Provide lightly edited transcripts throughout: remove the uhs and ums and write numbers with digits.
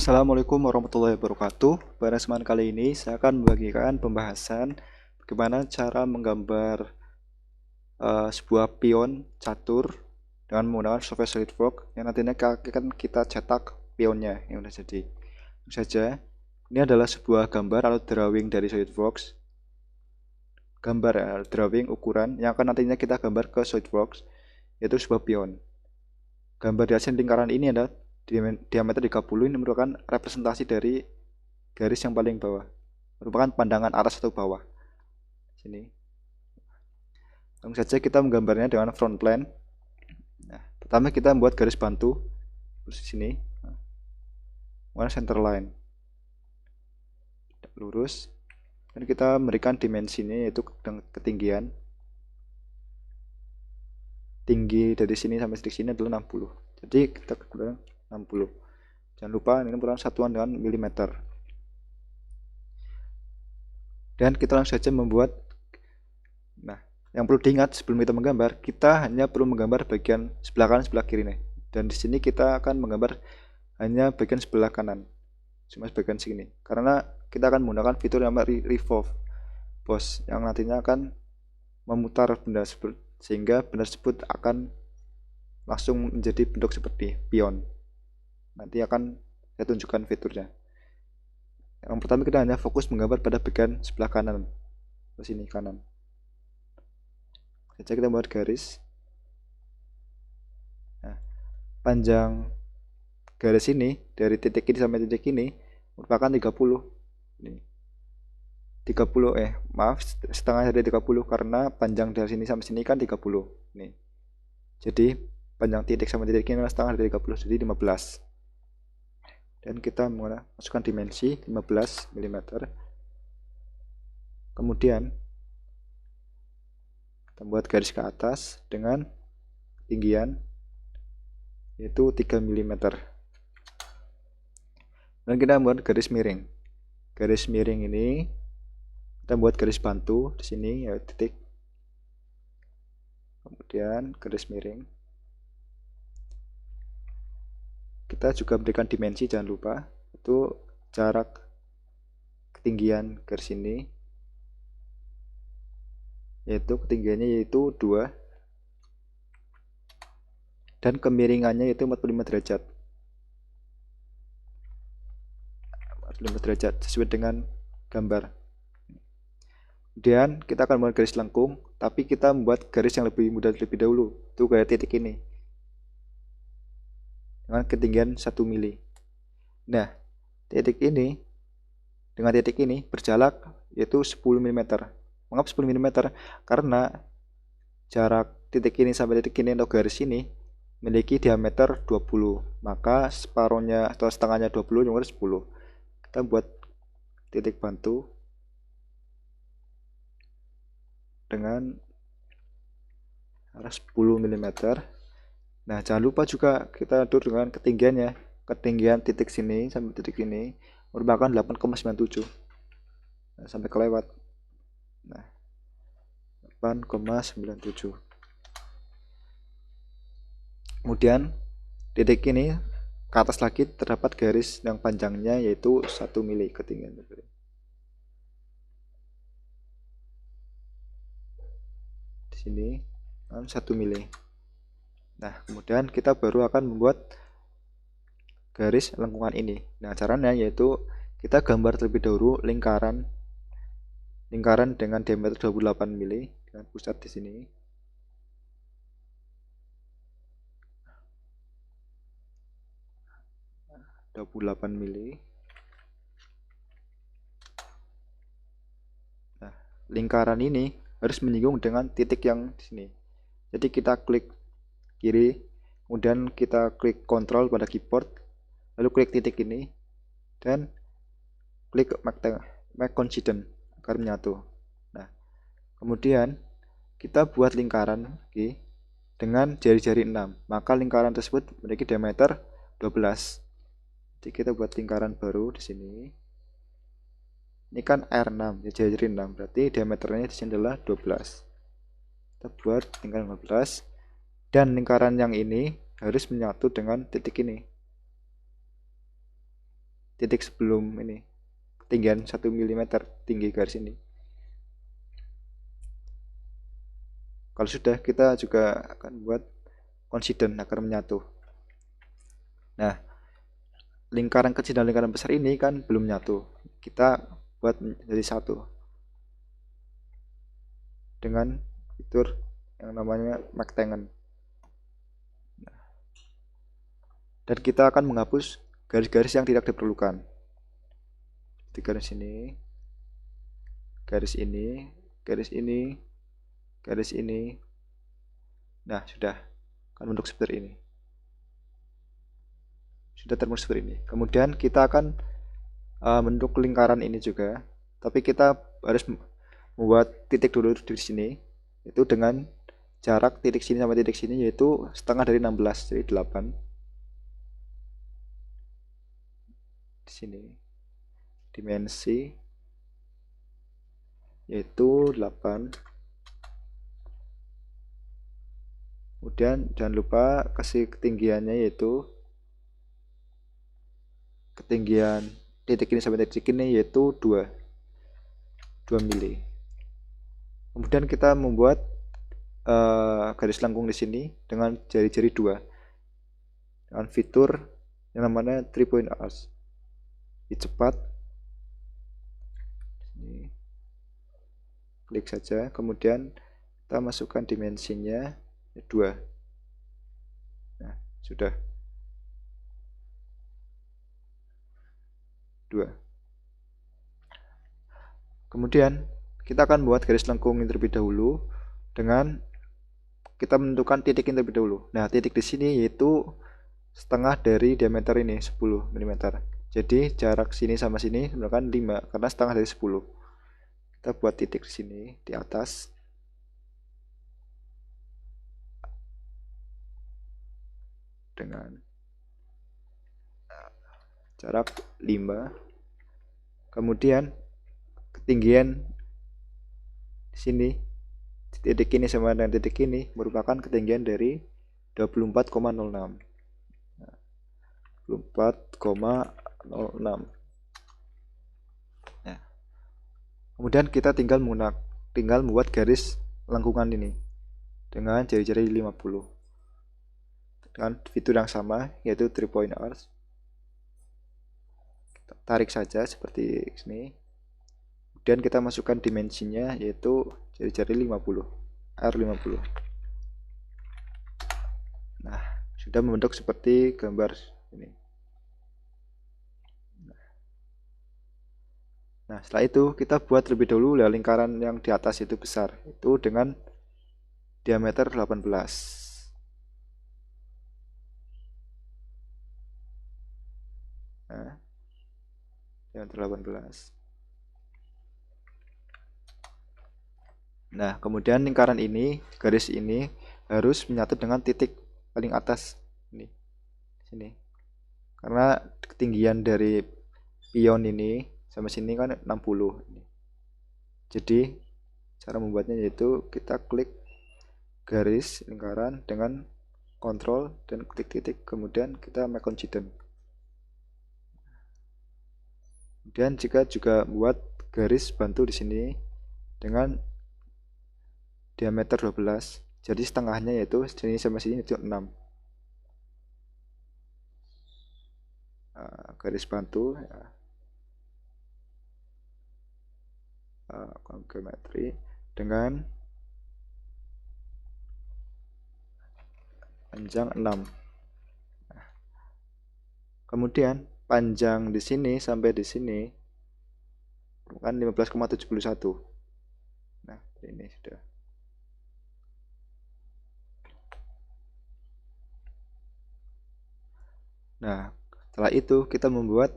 Assalamualaikum warahmatullahi wabarakatuh. Pada kesempatan kali ini saya akan membagikan pembahasan bagaimana cara menggambar sebuah pion catur dengan menggunakan software SolidWorks yang nantinya akan kita cetak pionnya yang sudah jadi. Tentu saja, ini adalah sebuah gambar atau drawing dari SolidWorks. Gambar drawing ukuran yang akan nantinya kita gambar ke SolidWorks, yaitu sebuah pion. Gambar di atas lingkaran ini adalah diameter 30. Ini merupakan representasi dari garis yang paling bawah, merupakan pandangan atas atau bawah. Sini. Langsung saja kita menggambarnya dengan front plane. Nah, pertama kita membuat garis bantu di sini. Mana center line. Lurus. Dan kita memberikan dimensinya yaitu ketinggian. Tinggi dari sini sampai sini adalah 60. Jadi kita gunakan 60. Jangan lupa ini merupakan satuan dengan milimeter. Dan kita langsung saja membuat. Nah, yang perlu diingat sebelum kita menggambar, kita hanya perlu menggambar bagian sebelah kanan sebelah kiri nih. Dan di sini kita akan menggambar hanya bagian sebelah kanan, cuma bagian sini. Karena kita akan menggunakan fitur yang namanya revolve boss yang nantinya akan memutar benda tersebut sehingga benda tersebut akan langsung menjadi bentuk seperti pion. Nanti akan saya tunjukkan fiturnya. Yang pertama kita hanya fokus menggambar pada bagian sebelah kanan, ke sini kanan. Saja kita buat garis. Nah, panjang garis ini dari titik ini sampai titik ini merupakan 30. Ini 30 maaf setengah dari 30 karena panjang dari sini sampai sini kan 30. Nih. Jadi panjang titik sampai titik ini adalah setengah dari 30, jadi 15. Dan kita masukkan dimensi 15 mm. Kemudian kita buat garis ke atas dengan ketinggian yaitu 3 mm. Dan kita buat garis miring. Garis miring ini kita buat garis bantu di sini ya titik. Kemudian garis miring. Kita juga berikan dimensi, jangan lupa, itu jarak ketinggian garis ini, yaitu ketinggiannya yaitu 2 dan kemiringannya yaitu 45 derajat. 45 derajat sesuai dengan gambar. Kemudian kita akan membuat garis lengkung, tapi kita membuat garis yang lebih mudah terlebih dahulu. Itu kayak titik ini dengan ketinggian 1 mili. Nah, titik ini dengan titik ini berjarak yaitu 10 mm. Mengapa 10 mm? Karena jarak titik ini sampai titik ini atau garis ini memiliki diameter 20. Maka separuhnya atau setengahnya 20 cuma 10. Kita buat titik bantu dengan arah 10 mm. Nah, jangan lupa juga kita atur dengan ketinggiannya. Ketinggian titik sini sampai titik ini merupakan 8,97. Nah, sampai kelewat. Nah, 8,97. Kemudian titik ini ke atas lagi terdapat garis yang panjangnya yaitu 1 mili ketinggian. Di sini 1 mili. Nah, kemudian kita baru akan membuat garis lengkungan ini. Nah, caranya yaitu kita gambar terlebih dahulu lingkaran dengan diameter 28 mili dengan pusat di sini. Nah, 28 mili. Nah, lingkaran ini harus menyinggung dengan titik yang di sini. Jadi kita klik kiri, kemudian kita klik Ctrl pada keyboard, lalu klik titik ini dan klik make coincident agar menyatu. Nah, kemudian kita buat lingkaran dengan jari-jari 6. Maka lingkaran tersebut memiliki diameter 12. Jadi kita buat lingkaran baru di sini. Ini kan R6, ya jari-jari 6. Berarti diameternya di sini adalah 12. Kita buat lingkaran 12. Dan lingkaran yang ini harus menyatu dengan titik ini. titik sebelum ini, ketinggian 1 mm tinggi garis ini. Kalau sudah, kita juga akan buat coincident agar menyatu. Nah, lingkaran kecil dan lingkaran besar ini kan belum nyatu. Kita buat menjadi satu dengan fitur yang namanya McTangen. Dan kita akan menghapus garis-garis yang tidak diperlukan. Seperti garis ini, garis ini, garis ini, garis ini. Nah, sudah akan bentuk seperti ini. Sudah terbentuk seperti ini. Kemudian kita akan bentuk lingkaran ini juga, tapi kita harus membuat titik dulu di sini, itu dengan jarak titik sini sampai titik sini yaitu setengah dari 16, jadi 8. Di sini dimensi yaitu 8. Kemudian jangan lupa kasih ketinggiannya, yaitu ketinggian titik ini sampai titik ini yaitu 2 mili. Kemudian kita membuat garis lengkung di sini dengan jari-jari 2 dengan fitur yang namanya 3 point arcs. Cepat, ini klik saja, kemudian kita masukkan dimensinya 2. Nah, sudah 2. Kemudian kita akan buat garis lengkung ini terlebih dahulu dengan kita menentukan titik ini terlebih dahulu. Nah, titik di sini yaitu setengah dari diameter ini, 10 mm. Jadi jarak sini sama sini menggunakan 5 karena setengah dari 10. Kita buat titik di sini di atas. Dengan jarak 5. Kemudian ketinggian di sini titik ini sama dengan titik ini merupakan ketinggian dari 24,06. 24,06. Nah, kemudian kita tinggal membuat garis lengkungan ini dengan jari-jari 50 dengan fitur yang sama yaitu 3 point arcs. Kita tarik saja seperti ini. Kemudian kita masukkan dimensinya yaitu jari-jari 50, R50. Nah, sudah membentuk seperti gambar ini. Nah, setelah itu kita buat terlebih dahulu lingkaran yang di atas itu besar, itu dengan diameter 18. Nah, diameter 18. Nah, kemudian lingkaran ini, garis ini harus menyatu dengan titik paling atas ini, sini. Karena ketinggian dari pion ini sama sini kan 60. Jadi cara membuatnya yaitu kita klik garis lingkaran dengan kontrol dan klik titik, kemudian kita make coincident. Kemudian jika juga buat garis bantu di sini dengan diameter 12, jadi setengahnya yaitu sini sama sini itu 6. Garis bantu ya. Geometri dengan panjang 6. Nah, kemudian panjang di sini sampai di sini bukan 15,71. Nah, ini sudah. Nah, setelah itu kita membuat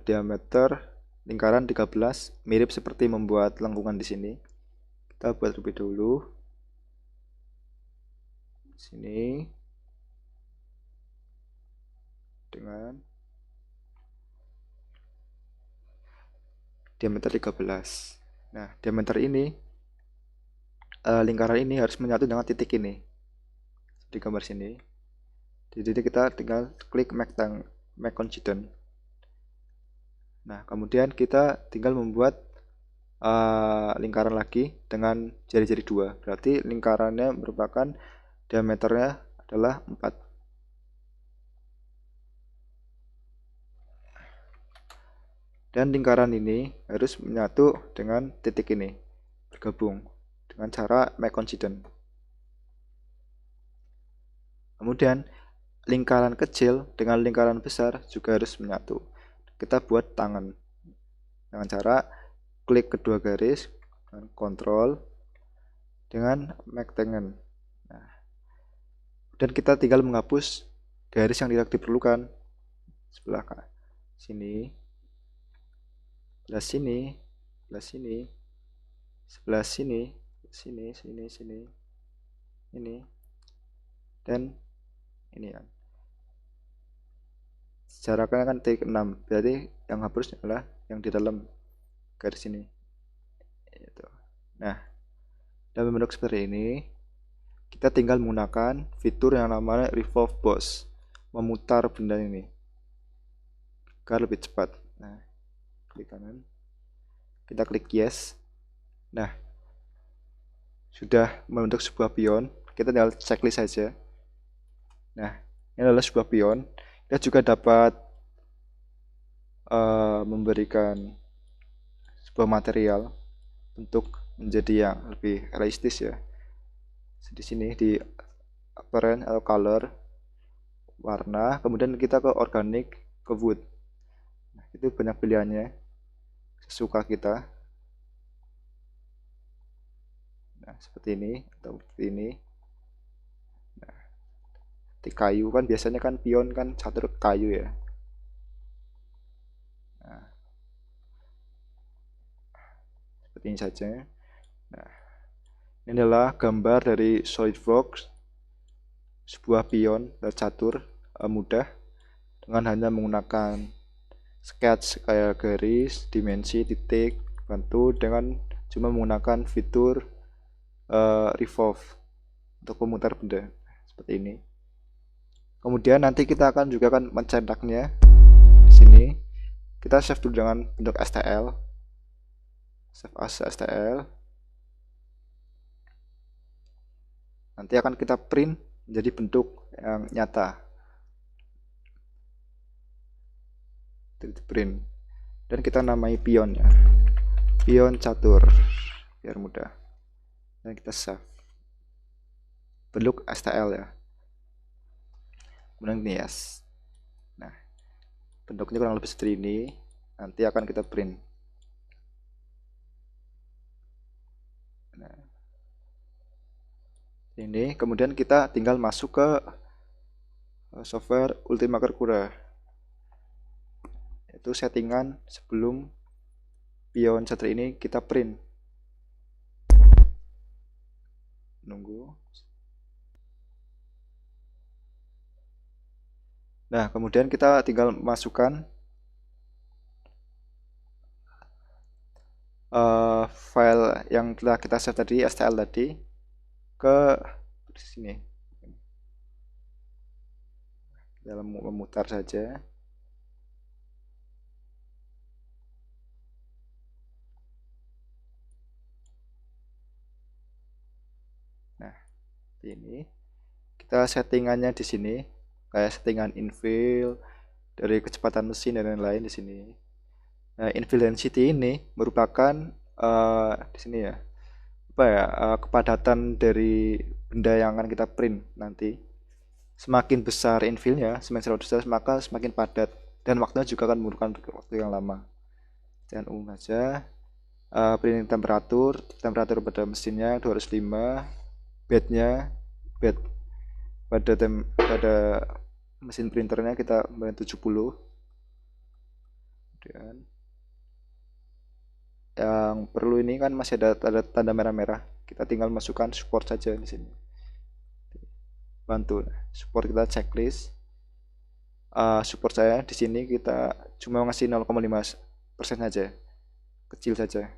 diameter lingkaran 13, mirip seperti membuat lengkungan di sini. Kita buat lebih dulu. Sini dengan diameter 13. Nah, diameter ini lingkaran ini harus menyatu dengan titik ini. Di gambar sini. Jadi kita tinggal klik make coincident. Nah, kemudian kita tinggal membuat lingkaran lagi dengan jari-jari 2. Berarti lingkarannya merupakan diameternya adalah 4. Dan lingkaran ini harus menyatu dengan titik ini, bergabung dengan cara make coincident. Kemudian lingkaran kecil dengan lingkaran besar juga harus menyatu. Kita buat tangan dengan cara klik kedua garis dengan kontrol dengan make tangan. Nah, dan kita tinggal menghapus garis yang tidak diperlukan sebelah sini, sebelah sini, sebelah sini, sebelah sini, sini, ini, dan ini kan. Secara kan titik 6, berarti yang hapus adalah yang di dalam garis ini. Nah, dalam bentuk seperti ini, kita tinggal menggunakan fitur yang namanya revolve boss, memutar benda ini agar lebih cepat. Nah, klik kanan, kita klik yes. Nah, sudah membentuk sebuah pion. Kita tinggal checklist saja. Nah, ini adalah sebuah pion. Kita juga dapat memberikan sebuah material untuk menjadi yang lebih realistis ya. Di sini di apparent atau color, warna, kemudian kita ke organic, ke wood. Nah, itu banyak pilihannya, sesuka kita. Nah, seperti ini atau seperti ini. Nah, di kayu kan biasanya kan pion kan catur kayu ya. Nah, seperti ini saja. Nah, ini adalah gambar dari SolidWorks, sebuah pion catur mudah dengan hanya menggunakan sketch kayak garis, dimensi, titik, bantu dengan cuma menggunakan fitur revolve untuk memutar benda seperti ini. Kemudian nanti kita akan juga mencetaknya. Di sini kita save dulu dengan bentuk STL, save as STL. Nanti akan kita print menjadi bentuk yang nyata, print, dan kita namai pion ya, pion catur biar mudah, dan kita save bentuk STL ya, kemudian ini yes. Nah, bentuknya kurang lebih seperti ini. Nanti akan kita print. Nah, ini kemudian kita tinggal masuk ke software Ultima Kerkura, itu settingan sebelum pion catur ini kita print. Nunggu. Nah, kemudian kita tinggal masukkan file yang telah kita save tadi, STL tadi, ke sini. Dalam memutar saja. Nah, ini kita settingannya di sini, kayak settingan infill, dari kecepatan mesin dan lain-lain di sini. Nah, infill density ini merupakan di sini ya, apa ya, kepadatan dari benda yang akan kita print nanti. Semakin besar infillnya, semakin besar maka semakin padat, dan waktunya juga akan membutuhkan waktu yang lama. Jangan umum saja. Printing temperatur pada mesinnya 205, bednya bed pada mesin printernya kita 70. Kemudian yang perlu ini kan masih ada tanda merah-merah, kita tinggal masukkan support saja di sini. Bantu support, kita checklist. Support saya di sini kita cuma ngasih 0,5% saja, kecil saja,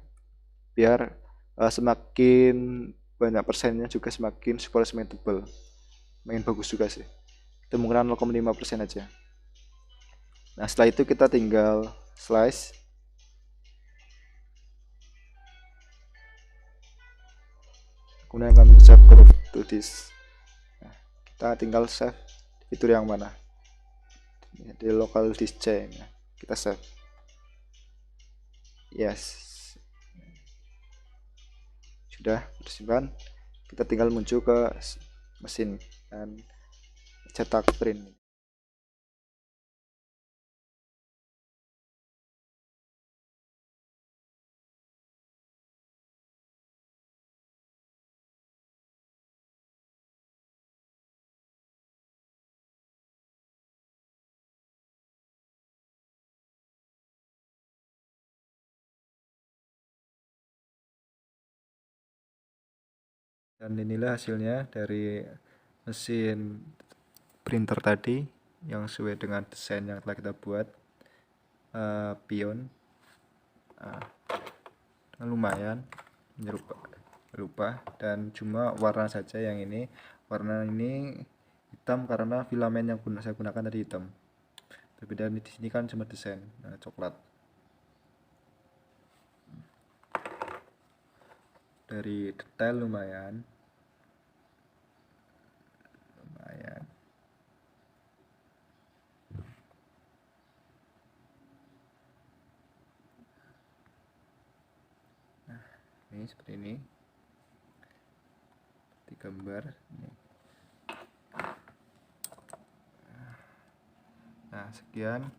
biar semakin banyak persennya juga semakin support semakin tebal, makin bagus juga sih. Kita menggunakan 0,5% aja. Nah, setelah itu kita tinggal slice. Kemudian akan save curve to this. Nah, kita tinggal save fitur yang mana, di local disk C. Nah, kita save. Yes, sudah tersimpan. Kita tinggal muncul ke mesin dan cetak print. Dan inilah hasilnya dari mesin printer tadi yang sesuai dengan desain yang telah kita buat. Pion lumayan menyerupa, dan cuma warna saja yang ini, warna ini hitam karena filamen yang saya gunakan tadi hitam. Berbeda di sini kan cuma desain coklat. Dari detail lumayan. Nah, ini seperti ini. Di gambar ini. Nah, sekian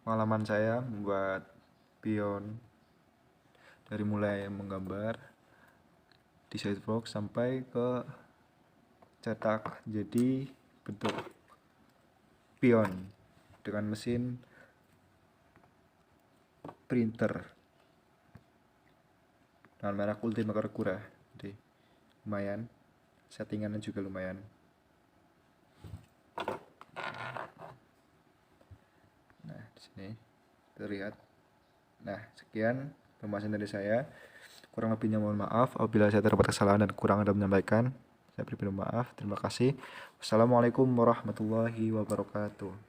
pengalaman saya membuat pion dari mulai menggambar desain box sampai ke cetak jadi bentuk pion dengan mesin printer dengan merek Ultima Kagura. Jadi lumayan, settingannya juga lumayan. Nah, di sini terlihat. Nah, sekian pembahasan dari saya. Kurang lebihnya mohon maaf apabila saya terdapat kesalahan dan kurang dalam menyampaikan. Saya beri maaf. Terima kasih. Wassalamualaikum warahmatullahi wabarakatuh.